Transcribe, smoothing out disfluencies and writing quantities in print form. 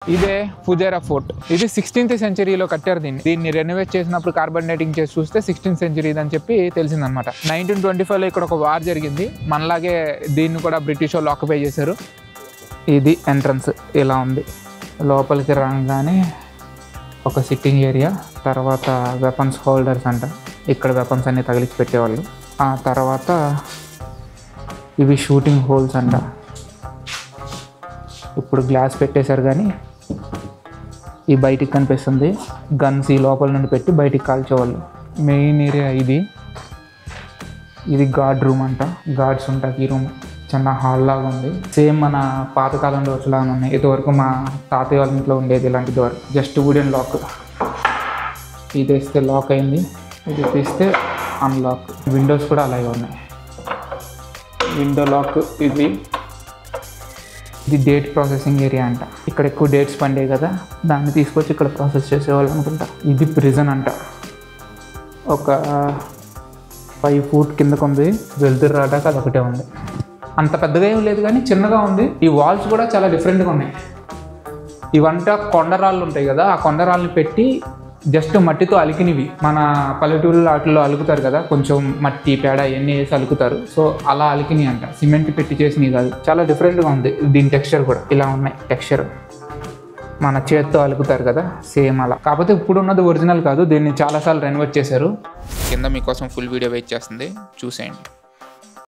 ఇదే ఫుజేరా ఫోర్ట్. ఇది 16th సెంచరీలో కట్టారు. దీన్ని రెనోవేట్ చేసినప్పుడు కార్బన్ డేటింగ్ చేసి చూస్తే 16th సెంచరీ అని చెప్పి తెలిసిందనమాట. 1925లో ఇక్కడ ఒక వార్ జరిగింది. మనలాగే దీన్ని కూడా బ్రిటిష్ వాళ్ళు ఆక్యుపై చేశారు. ఇది ఎంట్రన్స్ ఇలా ఉంది. లోపలికి రాగానే ఒక సిట్టింగ్ ఏరియా, తర్వాత వెపన్స్ హోల్డర్స్ అంట. ఇక్కడ వెపన్స్ అన్ని తగిలించి పెట్టేవాళ్ళు. ఆ తర్వాత ఇవి షూటింగ్ హోల్స్ అంట. ఇప్పుడు గ్లాస్ పెట్టేశారు కానీ ఈ బయటికి కనిపిస్తుంది. గన్స్ ఈ లోపల నుండి పెట్టి బయటికి కాల్చేవాళ్ళు. మెయిన్ ఏరియా ఇది గార్డ్ రూమ్ అంట. గార్డ్స్ ఉంటాయి. ఈ రూమ్ చిన్న హాల్ లాగా ఉంది. సేమ్ మన పాతకాలంలో వచ్చేలాగా ఉన్నాయి. ఇదివరకు మా తాతయ్య వాళ్ళ ఇంట్లో ఉండేది ఇలాంటి డోర్. Just wooden lock. ఇది తీస్తే లాక్ అయింది, ఇది తీస్తే అన్లాక్. విండోస్ కూడా అలాగే ఉన్నాయి. Window lock. ఇది డేట్ ప్రాసెసింగ్ ఏరియా అంట. ఇక్కడ ఎక్కువ డేట్స్ పండే కదా, దాన్ని తీసుకొచ్చి ఇక్కడ ప్రాసెస్ చేసేవాళ్ళు అనుకుంటా. ఇది ప్రిజన్ అంట. ఒక 5 feet కిందకు ఉంది. వెళ్తురు రావడానికి అది ఒకటే ఉంది. అంత పెద్దగా ఏం లేదు కానీ చిన్నగా ఉంది. ఈ వాల్స్ కూడా చాలా డిఫరెంట్గా ఉన్నాయి. ఇవంతా కొండరాళ్ళు ఉంటాయి కదా, ఆ కొండరాళ్ళని పెట్టి జస్ట్ మట్టితో అలికినవి. మన పల్లెటూరులో వాటిల్లో అలుకుతారు కదా, కొంచెం మట్టి పేడ ఇవన్నీ వేసి అలుకుతారు. సో అలా అలికినవి అంట. సిమెంట్ పెట్టి చేసినవి కాదు. చాలా డిఫరెంట్గా ఉంది. దీని టెక్స్చర్ కూడా ఇలా ఉన్నాయి. టెక్స్చర్ మన చేత్తో అలుకుతారు కదా, సేమ్ అలా. కాకపోతే ఇప్పుడు ఉన్నది ఒరిజినల్ కాదు. దీన్ని చాలాసార్లు రెనోవేట్ చేశారు. కింద మీకోసం ఫుల్ వీడియో వెయిట్ చేస్తుంది, చూసేయండి.